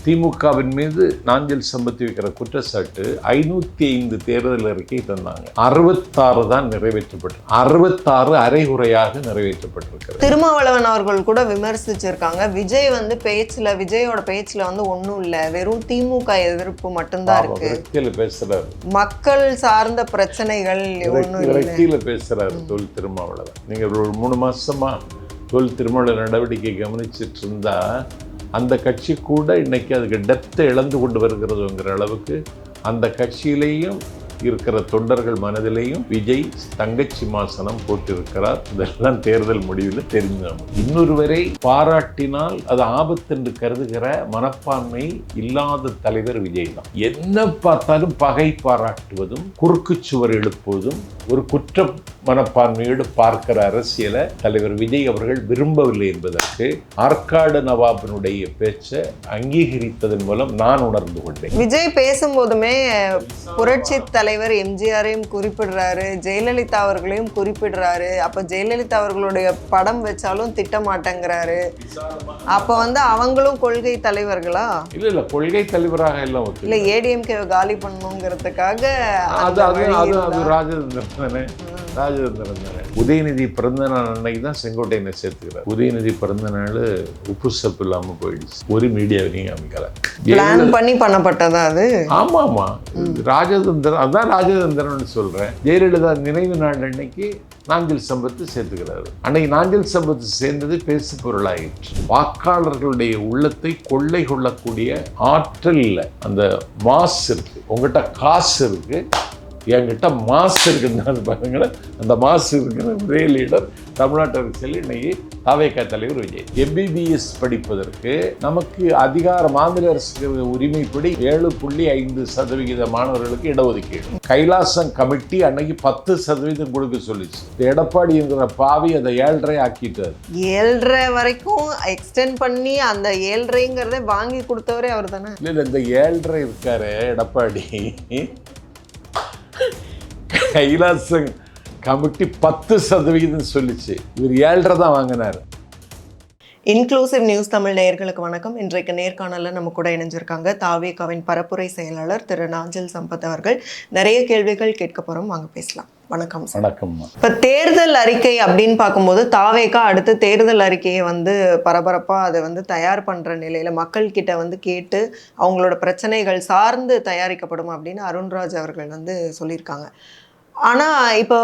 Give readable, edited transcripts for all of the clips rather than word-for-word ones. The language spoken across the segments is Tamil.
திமுகவின் மீது நாஞ்சில் சம்பத் வைக்கிற குற்றச்சாட்டு 505 தேர்தல் அறிக்கை தந்தாங்க. 66 தான் நிறைவேற்றப்பட்டு, 66 அரைகுறையாக நிறைவேற்றப்பட்டிருக்கிறது. திருமாவளவன் அவர்கள் கூட விமர்சிச்சிருக்காங்க. விஜய் வந்து விஜயோட பேச்சுல வந்து ஒன்றும் இல்லை, வெறும் திமுக எதிர்ப்பு மட்டும்தான் இருக்கு, பேசுறாரு. மக்கள் சார்ந்த பிரச்சனைகள் ஒன்றும் பேசுறாரு தொல் திருமாவளவன். நீங்க ஒரு 3 மாசமா தொல் திருமாவளவன் நடவடிக்கை கவனிச்சிட்டு இருந்தா அந்த கட்சி கூட இன்னைக்கு அதுக்கு டெப்த்தை இழந்து கொண்டு வருகிறதுங்கிற அளவுக்கு அந்த கட்சியிலேயும் இருக்கிற தொண்டர்கள் மனதிலேயும் விஜய் தங்கச்சிம்மாசனம் போட்டிருக்கிறார். இதெல்லாம் தேர்தல் முடிவில் தெரிஞ்சோம். இன்னொருவரை பாராட்டினால் அது ஆபத்து என்று கருதுகிற மனப்பான்மை இல்லாத தலைவர் விஜய் தான். என்ன பார்த்தாலும் பகை பாராட்டுவதும் குறுக்கு சுவர் எழுப்புவதும் ஒரு குற்ற மனப்பான்மையோடு பார்க்கிற அரசியலை தலைவர் விஜய் அவர்கள் விரும்பவில்லை என்பதற்கு ஆற்காடு நவாபினுடைய பேச்சை அங்கீகரித்ததன் மூலம் நான் உணர்ந்து கொண்டேன். விஜய் பேசும்போதுமே புரட்சி தலைவர் எம்ஜிஆரையும் குறிப்பிடுறாரு, ஜெயலலிதா அவர்களையும் குறிப்பிடுறாரு. அப்ப ஜெயலலிதா அவர்களுடைய படம் வச்சாலும் திட்டமாட்டேங்கிறாரு. அப்ப வந்து அவங்களும் கொள்கை தலைவர்களா? இல்ல கொள்கை தலைவராக எல்லாம் இல்ல, ஏடிஎம்கே காலி பண்ணணுங்கிறதுக்காக ராஜேந்திரன் தானே. உதயநிதி பிறந்த நாள் அன்னைக்கு தான் செங்கோட்டையனை சேர்த்துக்கிறார். உதயநிதி பிறந்த நாள் உப்பு சப்பு இல்லாம போயிடுச்சு. ஒரு மீடியாவையும் அமைக்கல, பிளான் பண்ணி பண்ணப்பட்டதா அது? ஆமா ஆமா, ராஜேந்திரன், அதான் ராஜேந்திரன் சொல்றேன். ஜெயலலிதா நினைவு நாள் அன்னைக்கு நாஞ்சில் சம்பத்து சேர்த்துக்கிறாரு. அன்னைக்கு நாஞ்சில் சம்பத்து சேர்ந்தது பேசு பொருளாயிற்று. வாக்காளர்களுடைய உள்ளத்தை கொள்ளை கொள்ளக்கூடிய ஆற்றல் இல்லை, அந்த மாஸ் இருக்கு. உங்ககிட்ட காசு இருக்கு, என்கிட்ட மாசு இருக்குன்னு பாருங்களேன். அந்த மாசு இருக்கிற ஒரே லீடர் தமிழ்நாட்டு அரசியல் இன்னைக்கு தாவேகா தலைவர் விஜய். MBBS படிப்பதற்கு நமக்கு மாநில அரசு உரிமைப்படி 7.5% மாணவர்களுக்கு இடஒதுக்கீடு. கைலாசம் கமிட்டி அன்னைக்கு 10% கொடுக்க சொல்லிச்சு. எடப்பாடி என்கிற பாவி அதை 7.5 ஆக்கிட்டார். 7.5 வரைக்கும் எக்ஸ்டெண்ட் பண்ணி அந்த 7.5ங்கிறத வாங்கி கொடுத்தவரே அவர் தானே. இல்லை, இந்த 7.5 இருக்காரு எடப்பாடி, கைலாசம் கமிட்டி 10% சொல்லிச்சு, இவர் 7.5 தான் வாங்கினார். இன்க்ளூசிவ் நியூஸ் தமிழ் நேயர்களுக்கு வணக்கம். இன்றைக்கு நேர்காணலில் நம்ம கூட இணைஞ்சிருக்காங்க தாவேகாவின் பரப்புரை செயலாளர் திரு நாஞ்சில் சம்பத் அவர்கள். நிறைய கேள்விகள் கேட்க போகிறோம், வாங்க பேசலாம். வணக்கம். வணக்கம். இப்போ தேர்தல் அறிக்கை அப்படின்னு பார்க்கும்போது தாவேகா அடுத்து தேர்தல் அறிக்கையை வந்து பரபரப்பாக அதை வந்து தயார் பண்ணுற நிலையில் மக்கள்கிட்ட வந்து கேட்டு அவங்களோட பிரச்சனைகள் சார்ந்து தயாரிக்கப்படும் அப்படின்னு அருண்ராஜ் அவர்கள் வந்து சொல்லியிருக்காங்க. ஆனால் இப்போ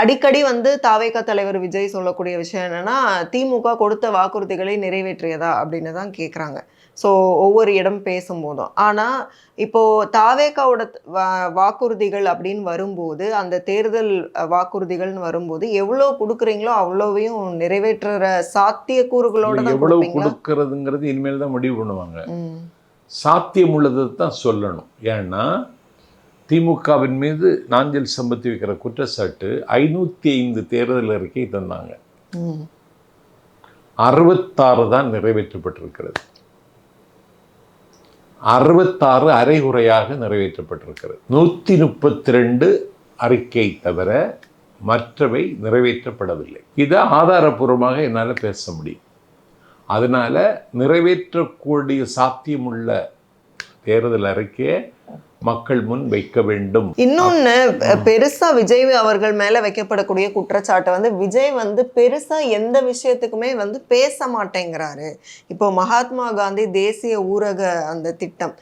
அடிக்கடி வந்து தாவேகா தலைவர் விஜய் சொல்லக்கூடிய விஷயம் என்னென்னா, திமுக கொடுத்த வாக்குறுதிகளை நிறைவேற்றியதா அப்படின்னு தான் கேட்குறாங்க. ஸோ ஒவ்வொரு இடம் பேசும்போதும். ஆனால் இப்போது தாவேகாவோட வாக்குறுதிகள் அப்படின்னு வரும்போது, அந்த தேர்தல் வாக்குறுதிகள்னு வரும்போது எவ்வளோ கொடுக்குறீங்களோ அவ்வளோவையும் நிறைவேற்றுற சாத்தியக்கூறுகளோட தான் எவ்வளவு கொடுக்கறதுங்கிறது இனிமேல் தான் முடிவு பண்ணுவாங்க. சாத்தியம் உள்ளதை தான் சொல்லணும். ஏன்னா திமுகவின் மீது நாஞ்சில் சம்பத் வைக்கிற குற்றச்சாட்டு 505 தேர்தல் அறிக்கை தந்தாங்க. 66 தான் நிறைவேற்றப்பட்டிருக்கிறது. 66 அரைகுறையாக நிறைவேற்றப்பட்டிருக்கிறது. 132 அறிக்கை தவிர மற்றவை நிறைவேற்றப்படவில்லை. இதை ஆதாரபூர்வமாக என்னால் பேச முடியும். அதனால நிறைவேற்றக்கூடிய சாத்தியமுள்ள தேர்தல் அறிக்கையை மக்கள் முன் வைக்க வேண்டும். இன்னொன்னு பெருசா விஜய் அவர்கள் மேல வைக்கப்படக்கூடிய குற்றச்சாட்டை வந்து விஜய் வந்து பெருசா எந்த விஷயத்துக்குமே வந்து பேச மாட்டேங்கிறாரு. இப்போ மகாத்மா காந்தி தேசிய ஊரக அந்த திட்டம்,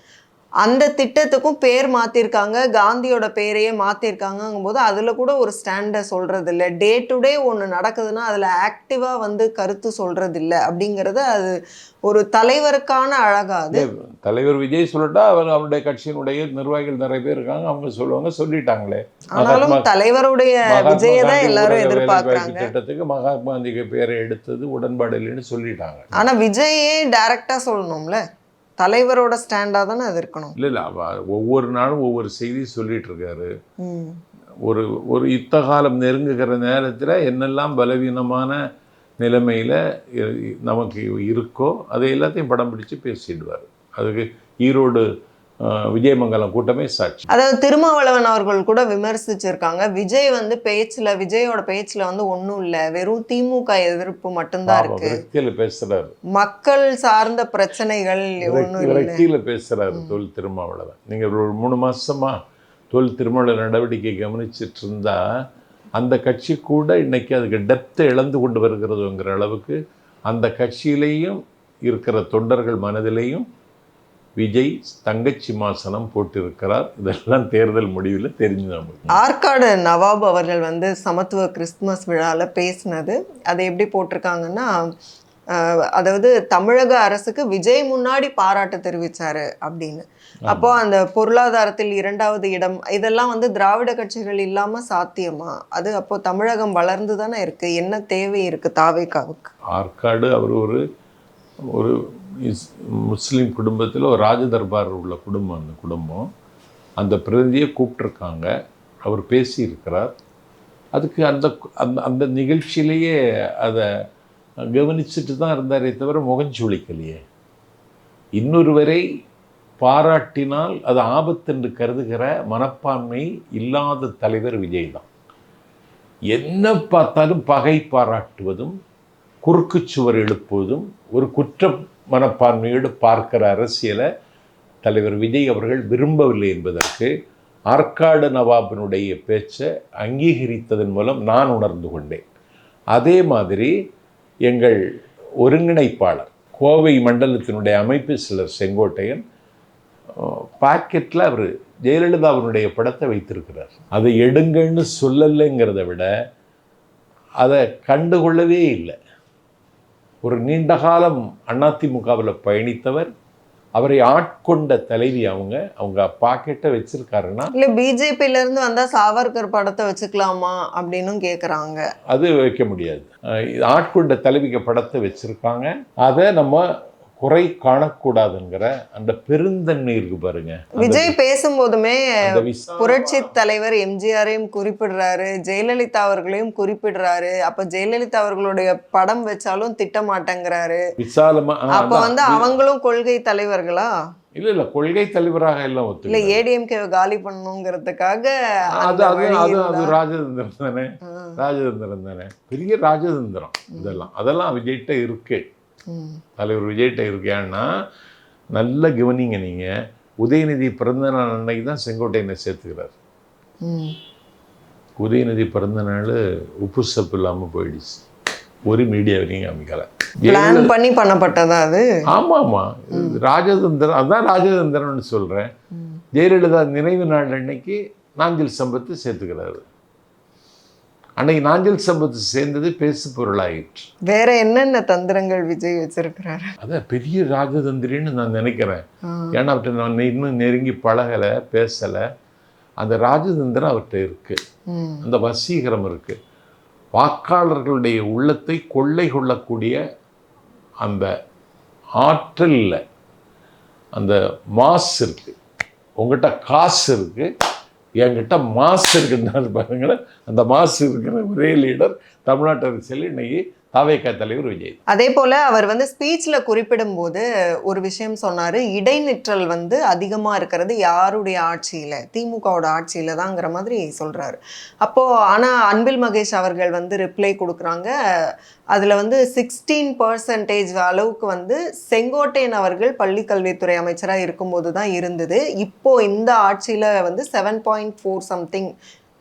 அந்த திட்டத்துக்கும் பேர் மாற்றிருக்காங்க, காந்தியோட பேரையே மாற்றிருக்காங்கும் போது அதில் கூட ஒரு ஸ்டாண்டை சொல்கிறது இல்லை. டே டு டே ஒன்று நடக்குதுன்னா அதில் ஆக்டிவாக வந்து கருத்து சொல்கிறது இல்லை அப்படிங்கிறது அது ஒரு தலைவருக்கான அழகாது. தலைவர் விஜய் சொல்லட்டா அவருடைய கட்சியினுடைய நிர்வாகிகள் நிறைய பேர் இருக்காங்க, அவங்க சொல்லுவாங்க, சொல்லிட்டாங்களே. ஆனாலும் தலைவருடைய விஜயை தான் எல்லாரும் எதிர்பார்க்குறாங்க. திட்டத்துக்கு மகாத்மா காந்தி பேரை எடுத்தது உடன்பாடு இல்லைன்னு சொல்லிட்டாங்க. ஆனால் விஜயே டைரக்டாக சொல்லணும்ல, தலைவரோட ஸ்டாண்டாக தானே அது இருக்கணும். இல்லை ஒவ்வொரு நாளும் ஒவ்வொரு செய்தி சொல்லிட்டு இருக்காரு. ஒரு யுத்த காலம் நெருங்குகிற நேரத்தில் என்னெல்லாம் பலவீனமான நிலைமையில் நமக்கு இருக்கோ அதை எல்லாத்தையும் படம் பிடிச்சு பேசிடுவார். அதுக்கு ஈரோடு விஜயமங்கலம் கூட்டமே சாட்சி. அதாவது திருமாவளவன் அவர்கள் கூட விமர்சிச்சிருக்காங்க, விஜய் வந்து விஜயோட பேச்சுல வந்து ஒன்றும் இல்லை, வெறும் திமுக எதிர்ப்பு மட்டும்தான் இருக்கு, விரக்தியில பேசுறாரு, மக்கள் சார்ந்த பிரச்சனைகள் விரக்தியில பேசுறாரு தொல் திருமாவளவன். நீங்க ஒரு 3 மாசமா தொல் திருமாவளவன் நடவடிக்கை கவனிச்சிட்டு இருந்தா அந்த கட்சி கூட இன்னைக்கு அதுக்கு டெப்த்தை இழந்து கொண்டு வருகிறதுங்கிற அளவுக்கு அந்த கட்சியிலையும் இருக்கிற தொண்டர்கள் மனதிலையும் விஜய் தங்கச்சிம்மாசனம் போட்டிருக்கிறார். இதெல்லாம் தேர்தல் முடிவில் தெரிஞ்சு நமக்கு. ஆற்காடு நவாப் அவர்கள் வந்து சமத்துவ கிறிஸ்துமஸ் விழாவில் பேசினது அதை எப்படி போட்டிருக்காங்கன்னா, அதாவது தமிழக அரசுக்கு விஜய் முன்னாடி பாராட்டு தெரிவித்தார் அப்படின்னு. அப்போ அந்த பொருளாதாரத்தில் 2வது இடம் இதெல்லாம் வந்து திராவிட கட்சிகள் இல்லாமல் சாத்தியமா? அது அப்போ தமிழகம் வளர்ந்து தானே இருக்கு, என்ன தேவை இருக்கு தாவேகாவுக்கு? ஆற்காடு அவர் ஒரு முஸ்லீம் குடும்பத்தில் ஒரு ராஜதர்பார் உள்ள குடும்பம். அந்த குடும்பம் அந்த பிரதிநிதியை கூப்பிட்ருக்காங்க, அவர் பேசியிருக்கிறார். அதுக்கு அந்த அந்த அந்த நிகழ்ச்சியிலேயே அதை கவனிச்சுட்டு தான் இருந்தாரே தவிர முகஞ்சொலிக்கலையே. இன்னொருவரை பாராட்டினால் அது ஆபத்து என்று கருதுகிற மனப்பான்மை இல்லாத தலைவர் விஜய் தான். என்ன பார்த்தாலும் பகை பாராட்டுவதும் குறுக்கு சுவர் எழுப்புவதும் ஒரு குற்ற மனப்பான்மையோடு பார்க்கிற அரசியலை தலைவர் விஜய் அவர்கள் விரும்பவில்லை என்பதற்கு ஆற்காடு நவாபினுடைய பேச்சை அங்கீகரித்ததன் மூலம் நான் உணர்ந்து கொண்டேன். அதே மாதிரி எங்கள் ஒருங்கிணைப்பாளர் கோவை மண்டலத்தினுடைய அமைப்பு சிலர் செங்கோட்டையன் பாக்கெட்டில் அவர் ஜெயலலிதாவினுடைய படத்தை வைத்திருக்கிறார். அதை எடுங்கன்னு சொல்லலைங்கிறத விட அதை கண்டுகொள்ளவே இல்லை. ஒரு நீண்ட காலம் அதிமுகவில் பயணித்தவர், அவரை ஆட்கொண்ட தலைவி அவங்க பாக்கெட்டை வச்சிருக்காருன்னா, இல்லை பிஜேபியில இருந்து வந்தால் சாவர்கர் படத்தை வச்சுக்கலாமா அப்படின்னு கேட்குறாங்க. அது வைக்க முடியாது. ஆட்கொண்ட தலைவிக்கு படத்தை வச்சிருக்காங்க, அதை நம்ம குறை காணக்கூடாதுங்கிற அந்த பெருந்தன்மை இருக்கு பாருங்க. விஜய் பேசும்போதுமே புரட்சி தலைவர் எம்ஜிஆரையும் குறிப்பிடுறாரு, ஜெயலலிதா அவர்களையும் குறிப்பிடுறாரு. அப்ப ஜெயலலிதா அவர்களுடைய படம் வச்சாலும் திட்ட மாட்டேங்கிறாரு. விசாலமா அப்ப வந்து அவங்களும் கொள்கை தலைவர்களா? இல்ல கொள்கை தலைவராக எல்லாம் ஒத்து இல்ல ஏடிஎம்கே காலி பண்ணணுங்கிறதுக்காக அது ராஜதந்திரம் தானே. ராஜதந்திரம் தானே, பெரிய ராஜதந்திரம். அதெல்லாம் விஜய்கிட்ட இருக்கு, தலைவர் விஜய்கிட்ட இருக்கு. ஏன்னா நல்ல கவனிங்க, நீங்கள் உதயநிதி பிறந்த நாள் அன்னைக்கு தான் செங்கோட்டையனை சேர்த்துக்கிறார். உதயநிதி பிறந்த நாள் உப்பு சப்பு இல்லாமல் போயிடுச்சு, ஒரு மீடியாவிலையும் காமிக்கலை. பிளான் பண்ணி பண்ணப்பட்டதா அது? ஆமாம், ராஜதந்திரம். அதான் ராஜதந்திரம்னு சொல்கிறேன். ஜெயலலிதா நினைவு நாள் அன்னைக்கு நாஞ்சில் சம்பத்து சேர்த்துக்கிறாரு. அன்னைக்கு நாஞ்சில் சம்பத்து சேர்ந்தது பேசு பொருளாயிற்று. வேற என்னென்ன தந்திரங்கள் விஜய் வச்சிருக்கிறாரு? அதான் பெரிய ராஜதந்திரின்னு நான் நினைக்கிறேன். ஏன்னா அவர்கிட்ட நான் இன்னும் நெருங்கி பழகலை, பேசலை. அந்த ராஜதந்திரம் அவர்கிட்ட இருக்கு, அந்த வசீகரம் இருக்கு. வாக்காளர்களுடைய உள்ளத்தை கொள்ளை கொள்ளக்கூடிய அந்த ஆற்றலில் அந்த மாஸ் இருக்கு. உங்ககிட்ட காசு இருக்கு, என்கிட்ட மாசு இருக்குன்னு பாருங்களேன். அந்த மாசு இருக்கிற ஒரே லீடர் தமிழ்நாட்டு அரசியல் இன்னைக்கு தாவேகா தலைவர் விஜய். அதே போல அவர் வந்து ஸ்பீச்ல குறிப்பிடும் போது ஒரு விஷயம் சொன்னாரு, இடைநிற்றல் வந்து அதிகமா இருக்கிறது யாருடைய ஆட்சியில, திமுகவோட ஆட்சியில தாங்கிற மாதிரி சொல்றாரு. அப்போ ஆனா அன்பில் மகேஷ் அவர்கள் வந்து ரிப்ளை கொடுக்குறாங்க, அதுல வந்து 16% அளவுக்கு வந்து செங்கோட்டையன் அவர்கள் பள்ளி கல்வித்துறை அமைச்சராக இருக்கும்போது தான் இருந்தது. இப்போ இந்த ஆட்சியில வந்து 7.4 சம்திங்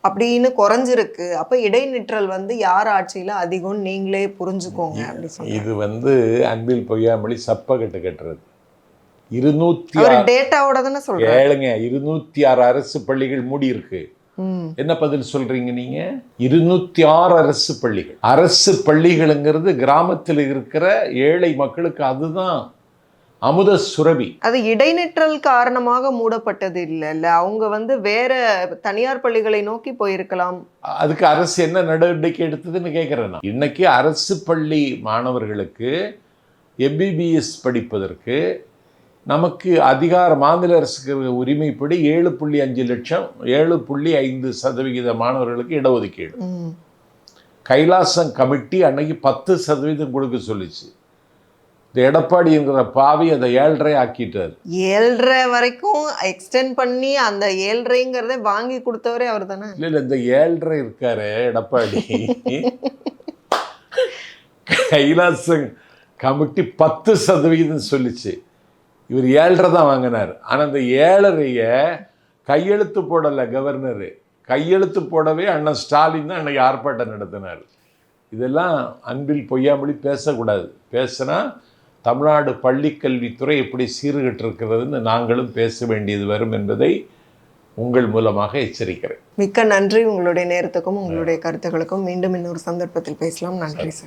அப்படின்னு குறைஞ்சிருக்கு. அப்போ இடைநிற்றல் வந்து யார் ஆட்சியில் அதிகம்னு நீங்களே புரிஞ்சுக்கோங்க அப்படி சொல்லி. இது வந்து அன்பில் பொய்யாமொழி சப்ப கட்டுறது 206 டேட்டாவோட தானே சொல்றேன். ஏழுங்க, 206 அரசு பள்ளிகள் மூடி இருக்கு. என்ன பதில் சொல்றீங்க நீங்க? 206 அரசு பள்ளிகள். அரசு பள்ளிகள்ங்கிறது கிராமத்தில் இருக்கிற ஏழை மக்களுக்கு அதுதான் அமுத சுரபி. அது இடைநிற்றல் காரணமாக மூடப்பட்டது இல்ல, அவங்க வந்து வேற தனியார் பள்ளிகளை நோக்கி போயிருக்கலாம். அதுக்கு அரசு என்ன நடவடிக்கை எடுத்ததுன்னு கேட்கிறேன். இன்னைக்கு அரசு பள்ளி மாணவர்களுக்கு MBBS படிப்பதற்கு நமக்கு மாநில அரசுக்கு உரிமைப்படி 7.5 லட்சம் 7.5% மாணவர்களுக்கு இடஒதுக்கீடு. கைலாசம் கமிட்டி அன்னைக்கு 10% கொடுக்க சொல்லிச்சு. இந்த எடப்பாடிங்கிற பாவி அதை 7.5 ஆக்கிட்டார். 7.5 வரைக்கும் எக்ஸ்டெண்ட் பண்ணி அந்த 7.5ங்கிறத வாங்கி கொடுத்தவரே அவர் தானே. இல்லை இந்த 7.5 இருக்காரு எடப்பாடி, கைலாசம் கமிட்டி 10% சொல்லிச்சு, இவர் 7.5 தான் வாங்கினார். ஆனால் அந்த 7.5 கையெழுத்து போடலை கவர்னரு, கையெழுத்து போடவே அண்ணன் ஸ்டாலின் தான் அன்னைக்கு ஆர்ப்பாட்டம் நடத்தினார். இதெல்லாம் அன்பில் பொய்யாமொழி பேசக்கூடாது. பேசினா தமிழ்நாடு பள்ளிக்கல்வித்துறை எப்படி சீர்கெட்டு இருக்கிறதுன்னு நாங்களும் பேச வேண்டியது வரும் என்பதை உங்கள் மூலமாக எச்சரிக்கிறேன். மிக்க நன்றி உங்களுடைய நேரத்துக்கும் உங்களுடைய கருத்துக்களுக்கும். மீண்டும் இன்னொரு சந்தர்ப்பத்தில் பேசலாம். நன்றி சார்.